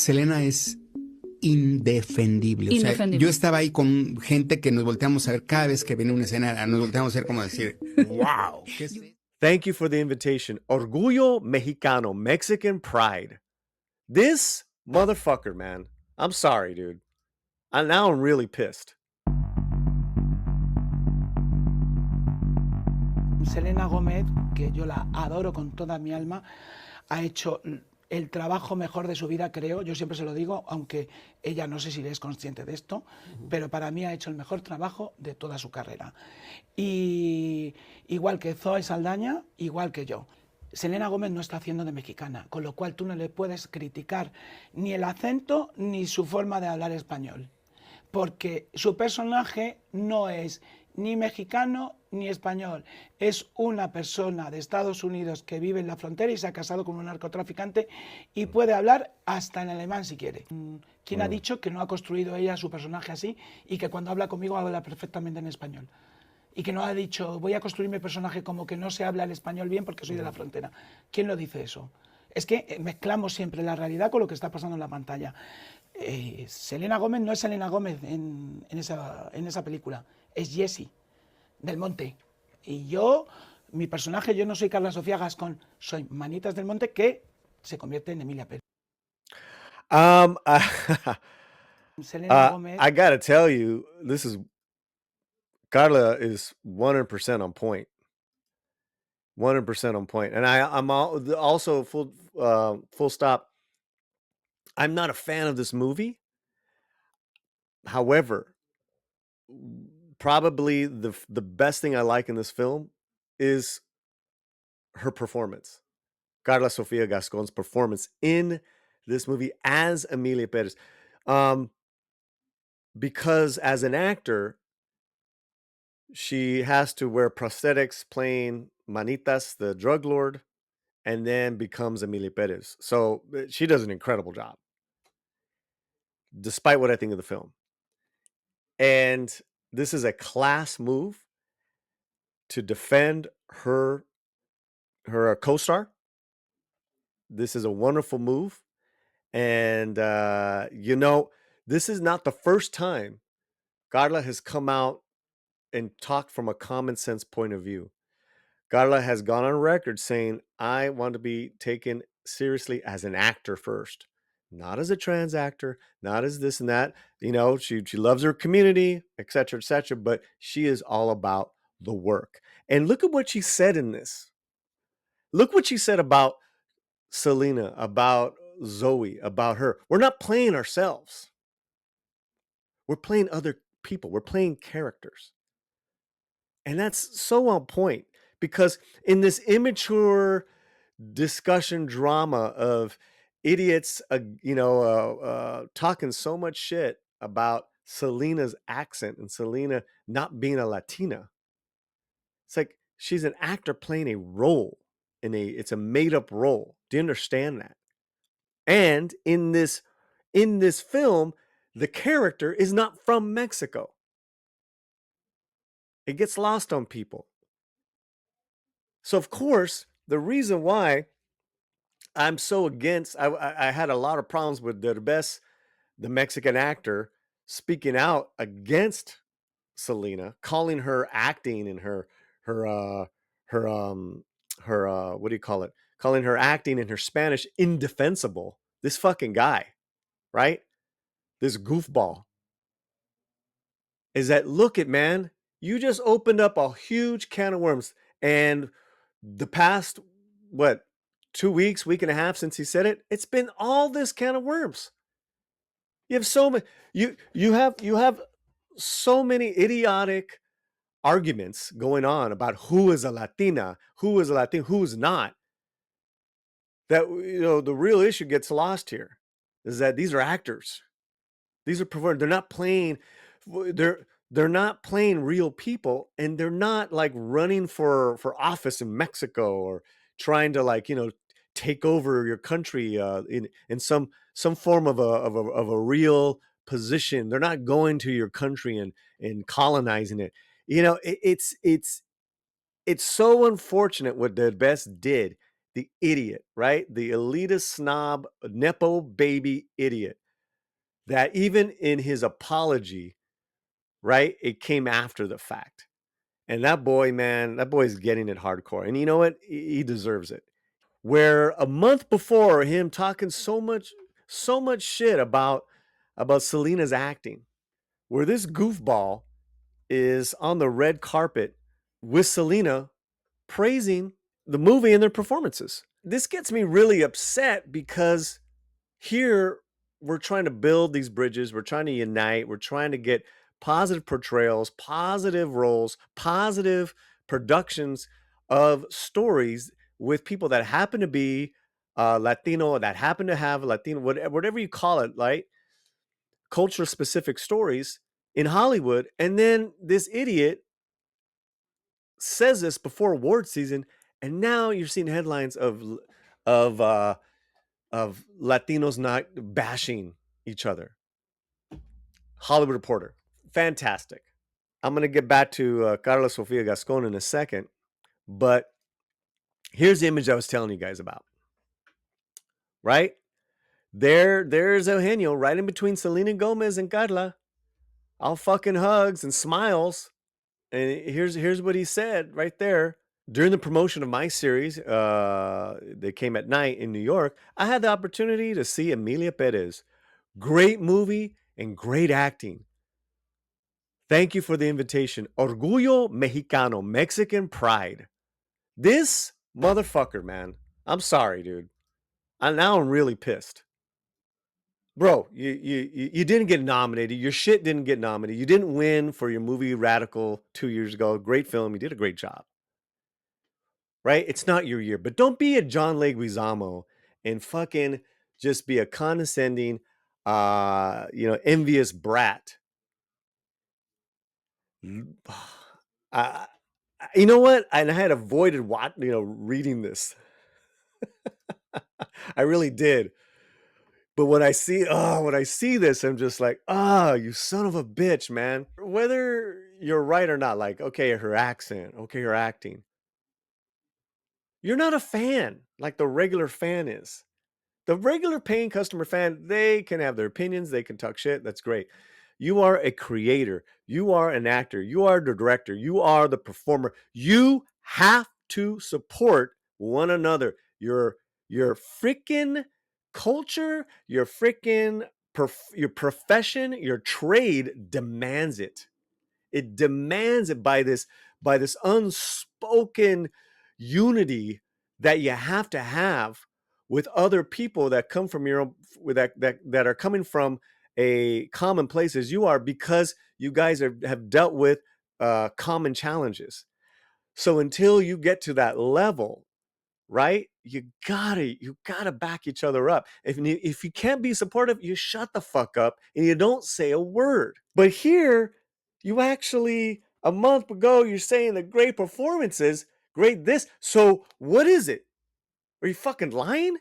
Selena es indefendible. O sea, Indefendible. yo estaba ahí con gente que nos volteamos a ver cada vez que viene una escena, nos volteamos a ver como decir, wow. Thank you for the invitation. Orgullo Mexicano, Mexican pride. This motherfucker, man. I'm sorry, dude. Now I'm really pissed. Selena Gomez, que yo la adoro con toda mi alma, ha hecho el trabajo mejor de su vida, creo. Yo siempre se lo digo, aunque ella no sé si es consciente de esto, pero para mí ha hecho el mejor trabajo de toda su carrera. Y igual que Zoe Saldaña, igual que yo. Selena Gomez no está haciendo de mexicana, con lo cual tú no le puedes criticar ni el acento ni su forma de hablar español, porque su personaje no es ni mexicano ni español, es una persona de Estados Unidos que vive en la frontera y se ha casado con un narcotraficante y puede hablar hasta en alemán si quiere. ¿Quién ha dicho que no ha construido ella su personaje así y que cuando habla conmigo habla perfectamente en español? Y que no ha dicho, voy a construir mi personaje como que no se habla el español bien porque soy de la frontera. ¿Quién lo dice eso? Es que mezclamos siempre la realidad con lo que está pasando en la pantalla. Selena Gomez no es Selena Gomez en esa película, es Jessie del Monte. Y yo, mi personaje, yo no soy Carla Sofía Gascón, soy Manitas del Monte, que se convierte en Emilia Pérez. Selena Gomez. I gotta tell you, Carla is 100% on point. 100% on point. And I'm also full stop. I'm not a fan of this movie. However, probably the best thing I like in this film is her performance. Carla Sofia Gascon's performance in this movie as Emilia Perez. Because as an actor, she has to wear prosthetics playing Manitas, the drug lord, and then becomes Emilia Perez. So she does an incredible job, despite what I think of the film. And this is a class move to defend her co-star. This is a wonderful move. And, this is not the first time Carla has come out and talked from a common sense point of view. Carla has gone on record saying, I want to be taken seriously as an actor first, not as a trans actor, not as this and that. She loves her community, et cetera, but she is all about the work. And look at what she said in this. Look what she said about Selena, about Zoe, about her. We're not playing ourselves. We're playing other people. We're playing characters. And that's so on point because in this immature discussion drama of idiots, talking so much shit about Selena's accent and Selena not being a Latina, it's like she's an actor playing a role it's a made up role. Do you understand that? And in this film, the character is not from Mexico. It gets lost on people. So of course, the reason why I'm so against, I had a lot of problems with Derbez, the Mexican actor, speaking out against Selena, calling her acting and her what do you call it? Calling her acting in her Spanish indefensible. This fucking guy, right? This goofball. Is that, look it, man, you just opened up a huge can of worms. And the past, 2 weeks, week and a half since he said it, it's been all this can of worms. You have so many, you have so many idiotic arguments going on about who is a Latina, who is a Latino, who's not. That, the real issue gets lost here is that these are actors. These are performers. They're not playing, they're not playing real people, and they're not like running for office in Mexico or trying to take over your country in some form of a real position. They're not going to your country and colonizing it. It's so unfortunate what Derbez did the idiot, right? The elitist snob, nepo baby idiot that even in his apology, right, it came after the fact. And that boy, man, that boy's getting it hardcore. And you know what? He deserves it. Where a month before him talking so much shit about Selena's acting, where this goofball is on the red carpet with Selena praising the movie and their performances. This gets me really upset because here we're trying to build these bridges, we're trying to unite, we're trying to get positive portrayals, positive roles, positive productions of stories with people that happen to be Latino, that happen to have Latino, whatever you call it, right? Culture specific stories in Hollywood. And then this idiot says this before award season, and now you're seeing headlines of Latinos not bashing each other. Hollywood Reporter, fantastic. I'm gonna get back to Carla Sofia Gascon in a second, but here's the image I was telling you guys about. Right there's Eugenio right in between Selena Gomez and Carla, all fucking hugs and smiles. And here's what he said right there. During the promotion of my series, they came at night in New York, I had the opportunity to see Emilia Perez. Great movie and great acting. Thank you for the invitation. Orgullo Mexicano, Mexican pride. This motherfucker, man. I'm sorry, dude. Now I'm really pissed. Bro, you didn't get nominated. Your shit didn't get nominated. You didn't win for your movie Radical 2 years ago. Great film. You did a great job. Right? It's not your year. But don't be a John Leguizamo and fucking just be a condescending, envious brat. You know what? And I had avoided reading this. I really did. But when I see this, I'm just like, you son of a bitch, man. Whether you're right or not, like, okay, her accent, okay, her acting. You're not a fan like the regular fan is. The regular paying customer fan, they can have their opinions, they can talk shit, that's great. You are a creator, you are an actor, you are the director, you are the performer. You have to support one another. Your freaking culture, your freaking your profession, your trade demands it. It demands it by this unspoken unity that you have to have with other people that come from your own, that are coming from a common place as you are, because you guys have dealt with common challenges. So until you get to that level, right, you gotta back each other up. If you can't be supportive, you shut the fuck up and you don't say a word. But here, you actually, a month ago, you're saying the great performances, great this. So what is it? Are you fucking lying?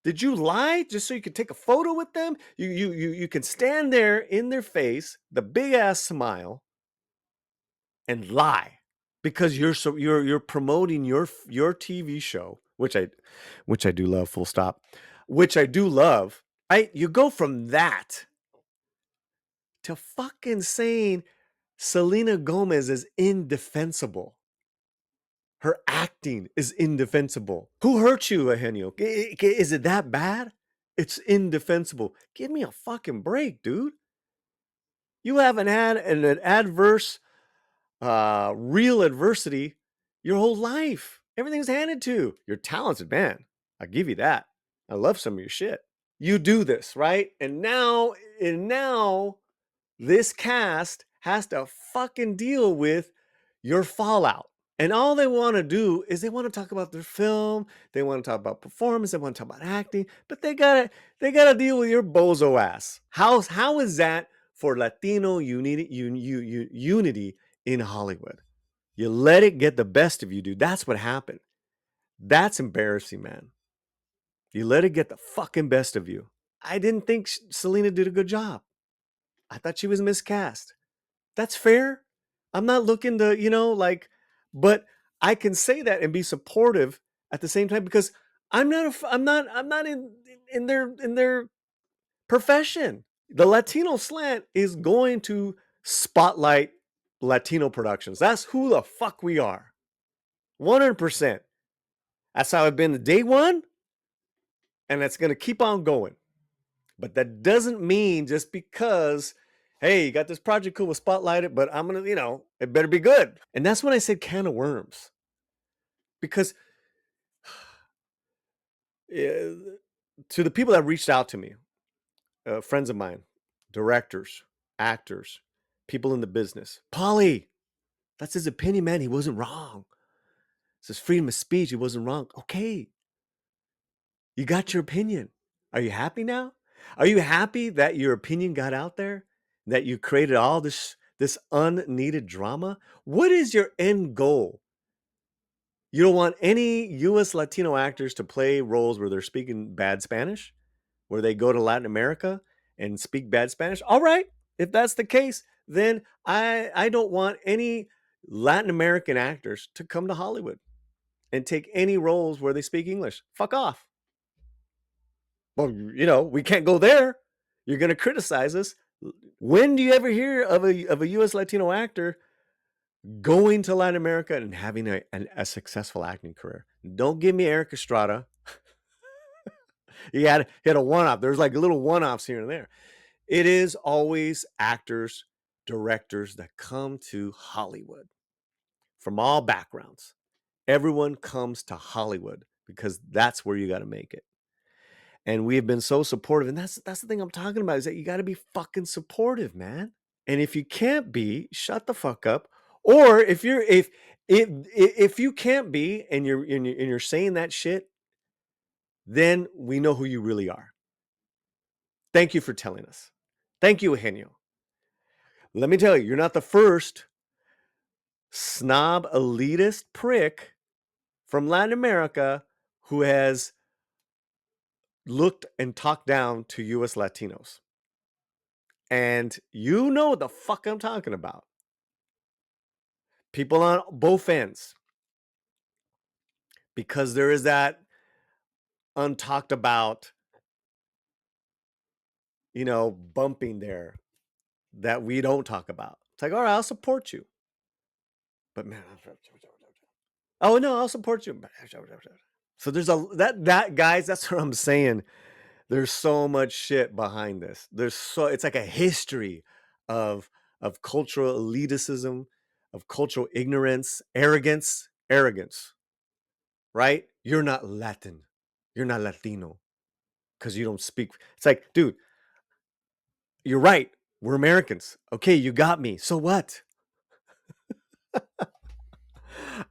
Did you lie just so you could take a photo with them? You can stand there in their face, the big ass smile, and lie because you're promoting your TV show, which I do love, full stop, which I do love. You go from that to fucking saying Selena Gomez is indefensible. Her acting is indefensible. Who hurt you, Eugenio? Is it that bad? It's indefensible. Give me a fucking break, dude. You haven't had an adverse, real adversity your whole life. Everything's handed to you. You're talented, man. I give you that. I love some of your shit. You do this, right? And now this cast has to fucking deal with your fallout. And all they want to do is they want to talk about their film, they want to talk about performance, they want to talk about acting, but they gotta deal with your bozo ass. How is that for Latino unity in Hollywood? You let it get the best of you, dude. That's what happened. That's embarrassing, man. You let it get the fucking best of you. I didn't think Selena did a good job. I thought she was miscast. That's fair. I'm not looking to, but I can say that and be supportive at the same time, because I'm not in their profession. The Latino Slant is going to spotlight Latino productions. That's who the fuck we are. 100%. That's how I've been the day one, and that's going to keep on going. But that doesn't mean just because, hey, you got this project, cool, we'll spotlight it, but I'm going to, it better be good. And that's when I said can of worms. Because to the people that reached out to me, friends of mine, directors, actors, people in the business, Paulie, that's his opinion, man. He wasn't wrong. It's his freedom of speech. He wasn't wrong. Okay. You got your opinion. Are you happy now? Are you happy that your opinion got out there? That you created all this unneeded drama? What is your end goal? You don't want any U.S. Latino actors to play roles where they're speaking bad Spanish, where they go to Latin America and speak bad Spanish? All right. If that's the case, then I don't want any Latin American actors to come to Hollywood and take any roles where they speak English. Fuck off. Well, we can't go there. You're going to criticize us. When do you ever hear of a U.S. Latino actor going to Latin America and having a successful acting career? Don't give me Eric Estrada. He had a one-off. There's like little one-offs here and there. It is always actors, directors that come to Hollywood from all backgrounds. Everyone comes to Hollywood because that's where you got to make it. And we have been so supportive. And that's the thing I'm talking about, is that you got to be fucking supportive, man. And if you can't be, shut the fuck up. Or if you can't be and you're saying that shit, then we know who you really are. Thank you for telling us. Thank you, Eugenio. Let me tell you, you're not the first snob elitist prick from Latin America who has looked and talked down to U.S. Latinos. And you know what the fuck I'm talking about. People on both ends. Because there is that untalked about, bumping there that we don't talk about. It's like, all right, I'll support you. But man, oh no, I'll support you. So there's that guys, that's what I'm saying. There's so much shit behind this. It's like a history of cultural elitism, of cultural ignorance, arrogance, right? You're not Latin. You're not Latino because you don't speak. It's like, dude, you're right. We're Americans. Okay, you got me. So what?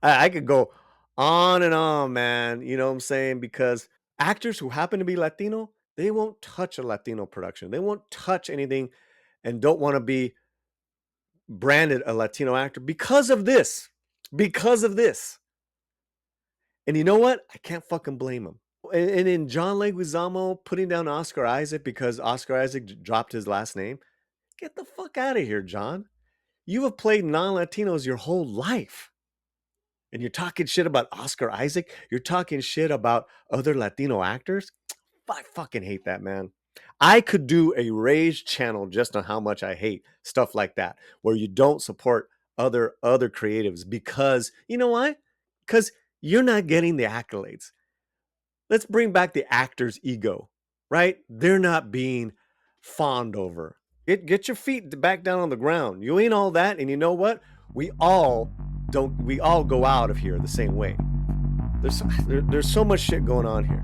I could go on and on, man. You know what I'm saying? Because actors who happen to be Latino, they won't touch a Latino production. They won't touch anything and don't want to be branded a Latino actor because of this. And you know what? I can't fucking blame them. And in John Leguizamo putting down Oscar Isaac because Oscar Isaac dropped his last name, get the fuck out of here, John. You have played non-Latinos your whole life. And you're talking shit about Oscar Isaac. You're talking shit about other Latino actors. I fucking hate that, man. I could do a Rage channel just on how much I hate stuff like that, where you don't support other creatives because, you know why? Because you're not getting the accolades. Let's bring back the actor's ego, right? They're not being fawned over. Get your feet back down on the ground. You ain't all that, and you know what? We all go out of here the same way. There's so much shit going on here.